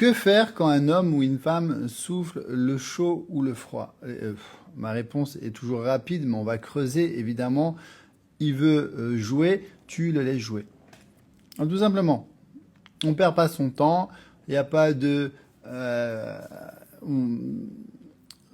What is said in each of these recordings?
Que faire quand un homme ou une femme souffle le chaud ou le froid? Ma réponse est toujours rapide, mais on va creuser. Évidemment, il veut jouer, tu le laisses jouer. Donc, tout simplement, on ne perd pas son temps. Il n'y a pas de...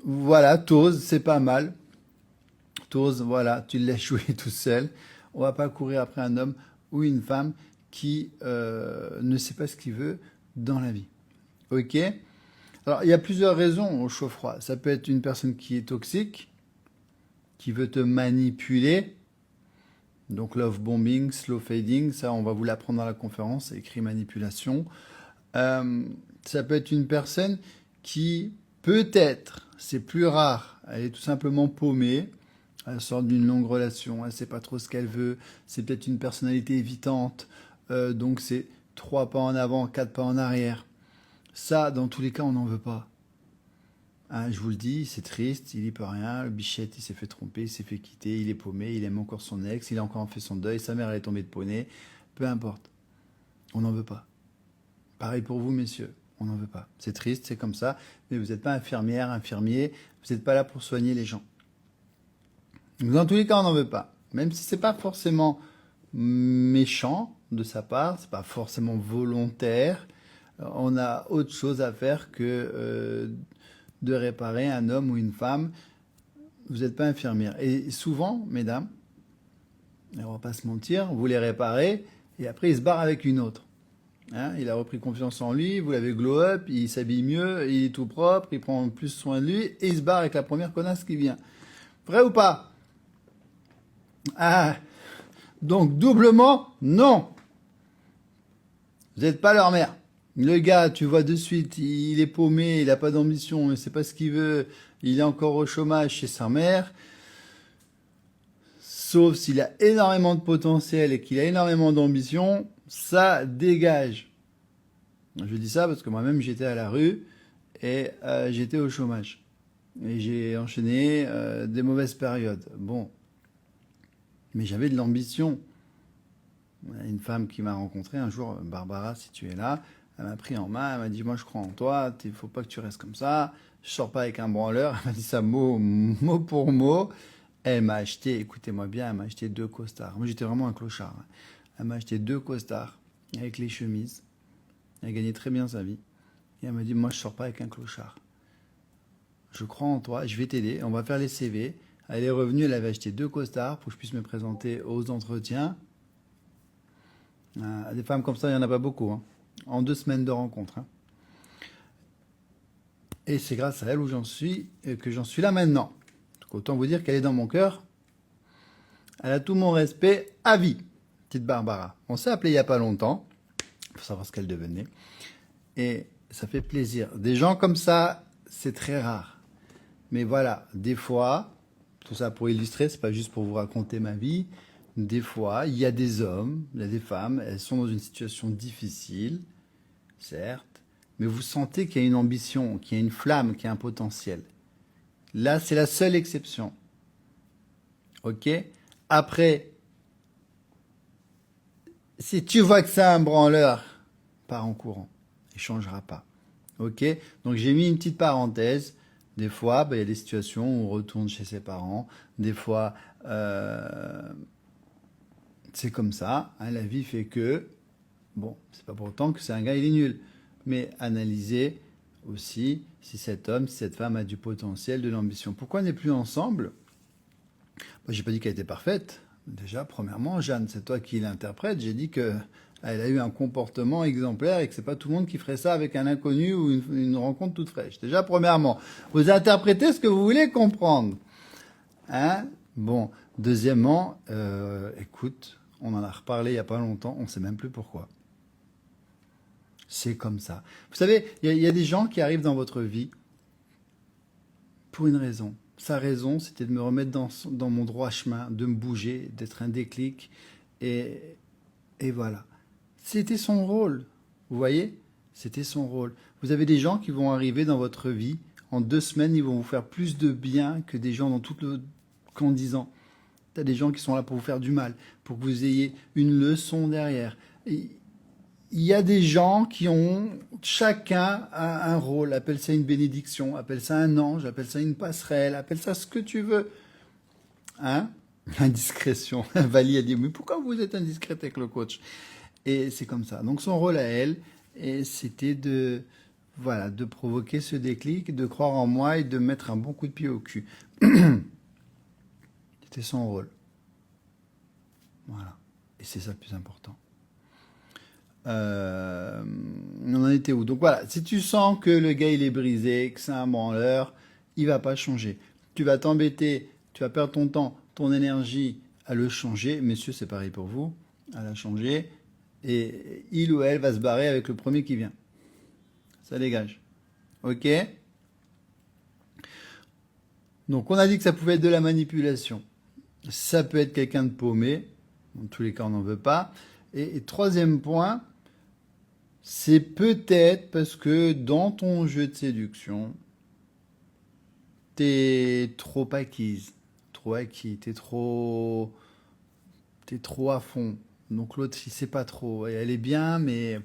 voilà, t'oses, c'est pas mal. T'oses, voilà, tu le laisses jouer tout seul. On va pas courir après un homme ou une femme qui ne sait pas ce qu'il veut dans la vie. Ok? Alors, il y a plusieurs raisons au chaud-froid. Ça peut être une personne qui est toxique, qui veut te manipuler. Donc, love bombing, slow fading, ça, on va vous l'apprendre dans la conférence, c'est écrit manipulation. Ça peut être une personne qui, peut-être, c'est plus rare, elle est tout simplement paumée, elle sort d'une longue relation, elle ne sait pas trop ce qu'elle veut, c'est peut-être une personnalité évitante, donc c'est 3 pas en avant, 4 pas en arrière. Ça, dans tous les cas, on n'en veut pas. Hein, je vous le dis, c'est triste, il n'y peut rien, le bichette, il s'est fait tromper, il s'est fait quitter, il est paumé, il aime encore son ex, il a encore fait son deuil, sa mère elle est tombée de poney, peu importe. On n'en veut pas. Pareil pour vous, messieurs, on n'en veut pas. C'est triste, c'est comme ça, mais vous n'êtes pas infirmière, infirmier, vous n'êtes pas là pour soigner les gens. Donc, dans tous les cas, on n'en veut pas. Même si c'est pas forcément méchant de sa part, c'est pas forcément volontaire, on a autre chose à faire que de réparer un homme ou une femme. Vous n'êtes pas infirmière. Et souvent, mesdames, et on va pas se mentir, vous les réparez et après il se barre avec une autre. Hein, il a repris confiance en lui, vous l'avez glow up, il s'habille mieux, il est tout propre, il prend plus soin de lui et il se barre avec la première connasse qui vient. Vrai ou pas? Ah, donc doublement, non. Vous n'êtes pas leur mère. Le gars, tu vois de suite, il est paumé, il n'a pas d'ambition, il ne sait pas ce qu'il veut, il est encore au chômage chez sa mère. Sauf s'il a énormément de potentiel et qu'il a énormément d'ambition, ça dégage. Je dis ça parce que moi-même j'étais à la rue et j'étais au chômage. Et j'ai enchaîné des mauvaises périodes. Bon, mais j'avais de l'ambition. Une femme qui m'a rencontré un jour, Barbara, si tu es là, elle m'a pris en main, elle m'a dit, moi je crois en toi, il faut pas que tu restes comme ça, je sors pas avec un branleur, elle m'a dit ça mot pour mot. Elle m'a acheté, écoutez-moi bien, elle m'a acheté 2 costards. Moi j'étais vraiment un clochard. Hein. Elle m'a acheté 2 costards avec les chemises. Elle gagnait très bien sa vie. Et elle m'a dit, moi je sors pas avec un clochard. Je crois en toi, je vais t'aider, on va faire les CV. Elle est revenue, elle avait acheté 2 costards pour que je puisse me présenter aux entretiens. Des femmes comme ça, il n'y en a pas beaucoup. Hein. En 2 semaines de rencontre. Hein. Et c'est grâce à elle où que j'en suis là maintenant. Donc autant vous dire qu'elle est dans mon cœur. Elle a tout mon respect à vie, petite Barbara. On s'est appelé il n'y a pas longtemps. Il faut savoir ce qu'elle devenait. Et ça fait plaisir. Des gens comme ça, c'est très rare. Mais voilà, des fois, tout ça pour illustrer, c'est pas juste pour vous raconter ma vie. Des fois, il y a des hommes, il y a des femmes, elles sont dans une situation difficile, certes, mais vous sentez qu'il y a une ambition, qu'il y a une flamme, qu'il y a un potentiel. Là, c'est la seule exception. Ok? Après, si tu vois que c'est un branleur, pars en courant. Il ne changera pas. Ok? Donc j'ai mis une petite parenthèse. Des fois, il y a des situations où on retourne chez ses parents. Des fois, c'est comme ça. Hein, la vie fait que, bon, c'est pas pour autant que c'est un gars, il est nul. Mais analysez aussi si cet homme, si cette femme a du potentiel, de l'ambition. Pourquoi on n'est plus ensemble? Moi, j'ai pas dit qu'elle était parfaite. Déjà, premièrement, Jeanne, c'est toi qui l'interprète. J'ai dit que elle a eu un comportement exemplaire et que c'est pas tout le monde qui ferait ça avec un inconnu ou une rencontre toute fraîche. Déjà, premièrement, vous interprétez ce que vous voulez comprendre. Hein? Bon. Deuxièmement, écoute, on en a reparlé il y a pas longtemps, on sait même plus pourquoi. C'est comme ça. Vous savez, il y a des gens qui arrivent dans votre vie pour une raison. Sa raison, c'était de me remettre dans mon droit chemin, de me bouger, d'être un déclic. Et voilà. C'était son rôle. Vous voyez? C'était son rôle. Vous avez des gens qui vont arriver dans votre vie. En 2 semaines, ils vont vous faire plus de bien que des gens qu'en 10 ans. Tu as des gens qui sont là pour vous faire du mal, pour que vous ayez une leçon derrière. Et il y a des gens qui ont, chacun a un rôle, appelle ça une bénédiction, appelle ça un ange, appelle ça une passerelle, appelle ça ce que tu veux. Hein? Indiscrétion. Vali a dit, mais pourquoi vous êtes indiscrète avec le coach? Et c'est comme ça. Donc son rôle à elle, et c'était de, voilà, de provoquer ce déclic, de croire en moi et de mettre un bon coup de pied au cul. C'était son rôle. Voilà. Et c'est ça le plus important. On en était où? Donc voilà, si tu sens que le gars il est brisé, que c'est un branleur, il va pas changer. Tu vas t'embêter, tu vas perdre ton temps, ton énergie à le changer. Messieurs, c'est pareil pour vous, à la changer. Et il ou elle va se barrer avec le premier qui vient. Ça dégage. Ok? Donc on a dit que ça pouvait être de la manipulation. Ça peut être quelqu'un de paumé. Dans tous les cas, on n'en veut pas. Et troisième point, c'est peut-être parce que dans ton jeu de séduction, t'es trop acquise, trop acquis, t'es trop à fond. Donc l'autre, il sait pas trop. Et elle est bien, mais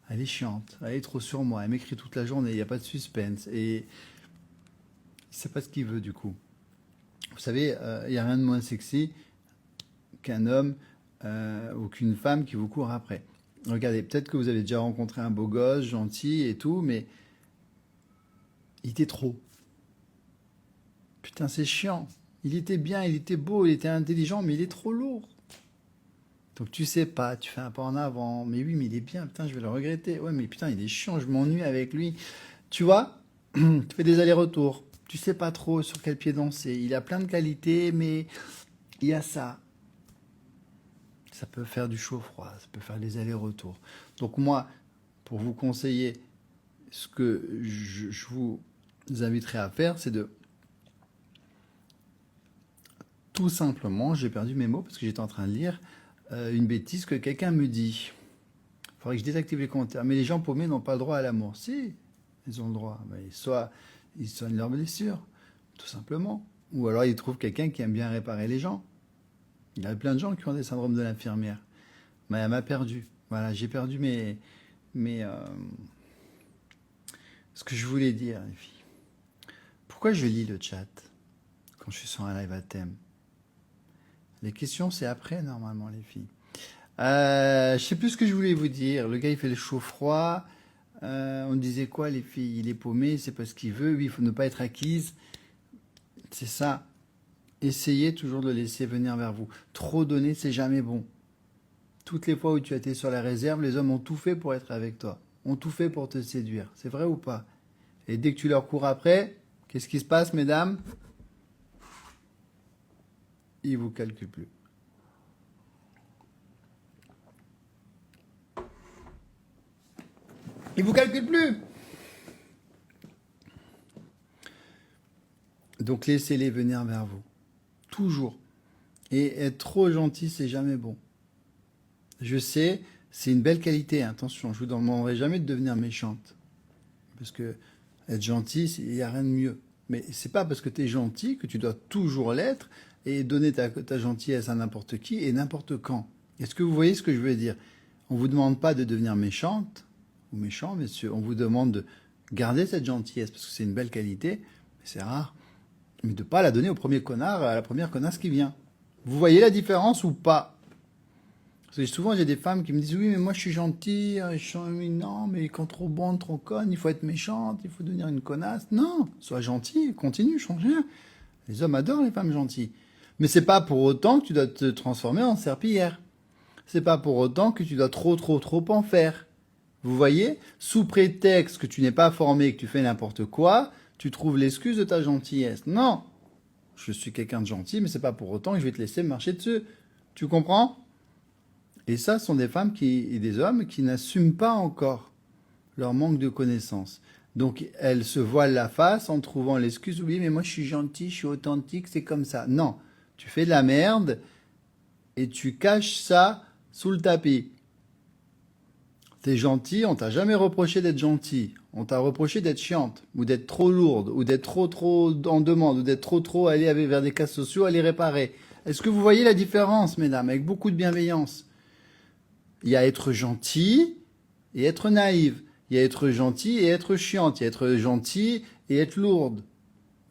elle est chiante. Elle est trop sur moi. Elle m'écrit toute la journée. Il n'y a pas de suspense. Et il sait pas ce qu'il veut du coup. Vous savez, il n'y a rien de moins sexy qu'un homme ou qu'une femme qui vous court après. Regardez, peut-être que vous avez déjà rencontré un beau gosse, gentil et tout, mais il était trop. Putain, c'est chiant. Il était bien, il était beau, il était intelligent, mais il est trop lourd. Donc tu sais pas, tu fais un pas en avant. Mais oui, mais il est bien, putain, je vais le regretter. Ouais, mais putain, il est chiant, je m'ennuie avec lui. Tu vois, tu fais des allers-retours. Tu sais pas trop sur quel pied danser. Il a plein de qualités, mais il y a ça. Ça peut faire du chaud-froid, ça peut faire des allers-retours. Donc moi, pour vous conseiller, ce que je vous inviterai à faire, c'est de tout simplement, j'ai perdu mes mots parce que j'étais en train de lire une bêtise que quelqu'un me dit. Il faudrait que je désactive les commentaires. Mais les gens paumés n'ont pas le droit à l'amour. Si, ils ont le droit. Mais soit ils soignent leurs blessures, tout simplement. Ou alors ils trouvent quelqu'un qui aime bien réparer les gens. Il y a plein de gens qui ont des syndromes de l'infirmière. Mais elle m'a perdu. Voilà, j'ai perdu ce que je voulais dire, les filles. Pourquoi je lis le chat quand je suis sur un live à thème? Les questions, c'est après, normalement, les filles. Je sais plus ce que je voulais vous dire. Le gars, il fait le chaud-froid. On disait quoi, les filles? Il est paumé, c'est pas ce qu'il veut. Oui, il faut ne pas être acquise. C'est ça. Essayez toujours de le laisser venir vers vous. Trop donner, c'est jamais bon. Toutes les fois où tu as été sur la réserve, les hommes ont tout fait pour être avec toi. Ont tout fait pour te séduire. C'est vrai ou pas? Et dès que tu leur cours après, qu'est-ce qui se passe, mesdames? Ils vous calculent plus. Ils vous calculent plus. Donc laissez-les venir vers vous. Toujours. Et être trop gentil, c'est jamais bon. Je sais, c'est une belle qualité, attention, je vous demanderai jamais de devenir méchante. Parce que être gentil, il n'y a rien de mieux. Mais c'est pas parce que tu es gentil que tu dois toujours l'être et donner ta gentillesse à n'importe qui et n'importe quand. Est-ce que vous voyez ce que je veux dire? On vous demande pas de devenir méchante ou méchant, messieurs. On vous demande de garder cette gentillesse parce que c'est une belle qualité, mais c'est rare. Mais de pas la donner au premier connard, à la première connasse qui vient. Vous voyez la différence ou pas? Parce que souvent, j'ai des femmes qui me disent, oui, mais moi, je suis gentille. Non, mais quand trop bonne, trop conne, il faut être méchante, il faut devenir une connasse. Non, sois gentil, continue, change rien. Les hommes adorent les femmes gentilles. Mais c'est pas pour autant que tu dois te transformer en serpillière. C'est pas pour autant que tu dois trop en faire. Vous voyez? Sous prétexte que tu n'es pas formé, que tu fais n'importe quoi, tu trouves l'excuse de ta gentillesse. Non. Je suis quelqu'un de gentil, mais c'est pas pour autant que je vais te laisser me marcher dessus. Tu comprends? Et ça, ce sont des femmes et des hommes qui n'assument pas encore leur manque de connaissances. Donc, elles se voilent la face en trouvant l'excuse, oui, mais moi je suis gentil, je suis authentique, c'est comme ça. Non, tu fais de la merde et tu caches ça sous le tapis. T'es gentil, on t'a jamais reproché d'être gentil. On t'a reproché d'être chiante, ou d'être trop lourde, ou d'être trop en demande, ou d'être trop aller vers des cas sociaux à les réparer. Est-ce que vous voyez la différence, mesdames, avec beaucoup de bienveillance? Il y a être gentil et être naïve. Il y a être gentil et être chiante. Il y a être gentil et être lourde.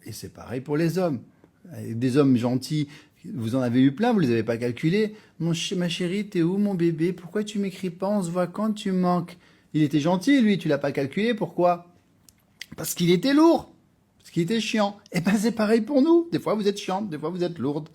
Et c'est pareil pour les hommes. Des hommes gentils, vous en avez eu plein, vous les avez pas calculés. Ma chérie, t'es où mon bébé? Pourquoi tu m'écris pas? On se voit quand tu manques. Il était gentil, lui, tu l'as pas calculé. Pourquoi? Parce qu'il était lourd. Parce qu'il était chiant. Et ben c'est pareil pour nous. Des fois vous êtes chiante, des fois vous êtes lourde.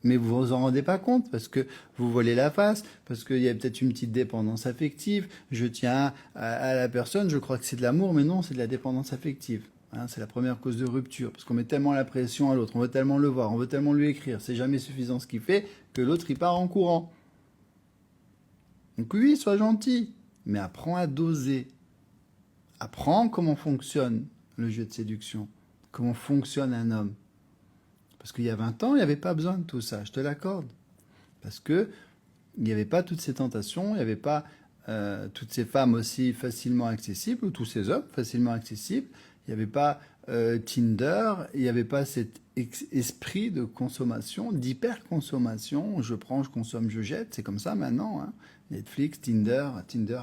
Mais vous vous en rendez pas compte parce que vous voilez la face, parce qu'il y a peut-être une petite dépendance affective. Je tiens à la personne, je crois que c'est de l'amour, mais non, c'est de la dépendance affective. Hein, c'est la première cause de rupture, parce qu'on met tellement la pression à l'autre, on veut tellement le voir, on veut tellement lui écrire, c'est jamais suffisant ce qu'il fait, que l'autre il part en courant. Donc oui, sois gentil, mais apprends à doser. Apprends comment fonctionne le jeu de séduction, comment fonctionne un homme. Parce qu'il y a 20 ans, il n'y avait pas besoin de tout ça, je te l'accorde. Parce que il n'y avait pas toutes ces tentations, il n'y avait pas toutes ces femmes aussi facilement accessibles, ou tous ces hommes facilement accessibles. Il n'y avait pas Tinder, il n'y avait pas cet esprit de consommation, d'hyper-consommation. Je prends, je consomme, je jette. C'est comme ça maintenant. Hein. Netflix, Tinder,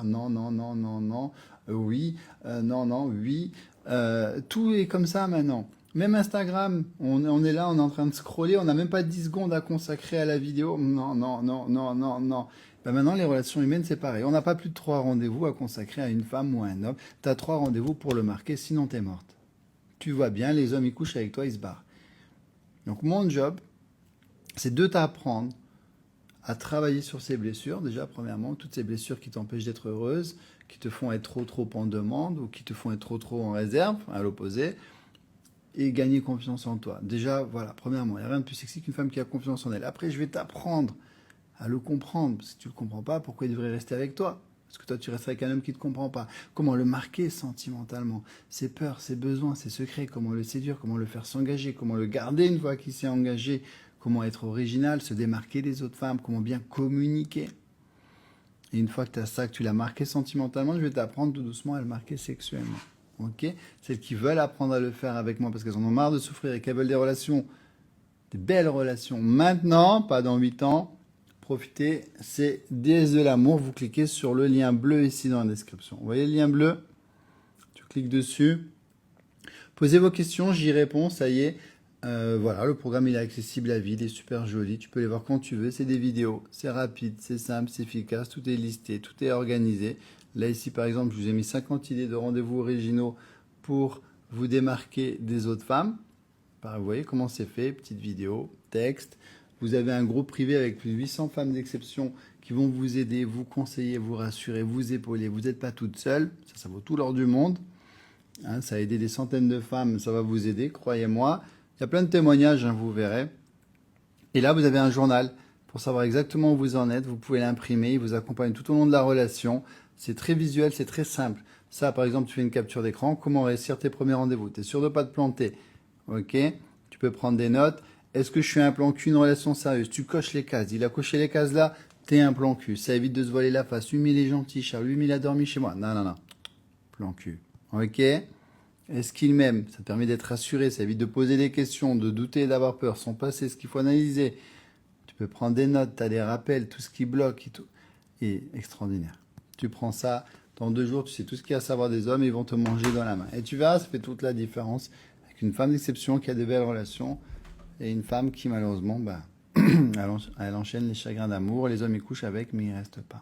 non, non, non, non, non, oui, non, non, oui. Tout est comme ça maintenant. Même Instagram, on est là, on est en train de scroller, on n'a même pas 10 secondes à consacrer à la vidéo. Non, non, non, non, non, non. Ben maintenant, les relations humaines, c'est pareil. On n'a pas plus de 3 rendez-vous à consacrer à une femme ou à un homme. Tu as 3 rendez-vous pour le marquer, sinon tu es morte. Tu vois bien, les hommes, ils couchent avec toi, ils se barrent. Donc mon job, c'est de t'apprendre à travailler sur ces blessures. Déjà, premièrement, toutes ces blessures qui t'empêchent d'être heureuse, qui te font être trop en demande ou qui te font être trop en réserve, à l'opposé, et gagner confiance en toi. Déjà, voilà, premièrement, il n'y a rien de plus sexy qu'une femme qui a confiance en elle. Après, je vais t'apprendre à le comprendre. Parce que si tu ne le comprends pas, pourquoi il devrait rester avec toi? Parce que toi, tu restes avec un homme qui ne te comprend pas. Comment le marquer sentimentalement? Ses peurs, ses besoins, ses secrets, comment le séduire, comment le faire s'engager, comment le garder une fois qu'il s'est engagé, comment être original, se démarquer des autres femmes, comment bien communiquer. Et une fois que tu as ça, que tu l'as marqué sentimentalement, je vais t'apprendre tout doucement à le marquer sexuellement. Ok? Celles qui veulent apprendre à le faire avec moi parce qu'elles en ont marre de souffrir et qu'elles veulent des relations, des belles relations maintenant, pas dans 8 ans, profitez, c'est Déesse de l'amour. Vous cliquez sur le lien bleu ici dans la description. Vous voyez le lien bleu? Tu cliques dessus. Posez vos questions, j'y réponds, ça y est. Voilà, le programme il est accessible à vie, il est super joli. Tu peux les voir quand tu veux. C'est des vidéos, c'est rapide, c'est simple, c'est efficace. Tout est listé, tout est organisé. Là, ici, par exemple, je vous ai mis 50 idées de rendez-vous originaux pour vous démarquer des autres femmes. Vous voyez comment c'est fait, petite vidéo, texte. Vous avez un groupe privé avec plus de 800 femmes d'exception qui vont vous aider, vous conseiller, vous rassurer, vous épauler. Vous n'êtes pas toute seule, ça vaut tout l'or du monde. Hein, ça a aidé des centaines de femmes, ça va vous aider, croyez-moi. Il y a plein de témoignages, hein, vous verrez. Et là, vous avez un journal pour savoir exactement où vous en êtes. Vous pouvez l'imprimer, il vous accompagne tout au long de la relation. C'est très visuel, c'est très simple. Ça, par exemple, tu fais une capture d'écran. Comment réussir tes premiers rendez-vous? Tu es sûr de ne pas te planter. Ok? Tu peux prendre des notes. Est-ce que je suis un plan cul, une relation sérieuse? Tu coches les cases. Il a coché les cases là, t'es un plan cul. Ça évite de se voiler la face. Lui, il est gentil, Charles. Lui, il a dormi chez moi. Non, non, non. Plan cul. Ok? Est-ce qu'il m'aime? Ça te permet d'être rassuré. Ça évite de poser des questions, de douter, d'avoir peur. Son passé, ce qu'il faut analyser. Tu peux prendre des notes, tu as des rappels, tout ce qui bloque et tout. Et extraordinaire. Tu prends ça, dans 2 jours, tu sais tout ce qu'il y a à savoir des hommes, ils vont te manger dans la main. Et tu verras, ça fait toute la différence avec une femme d'exception qui a de belles relations et une femme qui, malheureusement, elle enchaîne les chagrins d'amour. Les hommes, ils couchent avec, mais ils restent pas.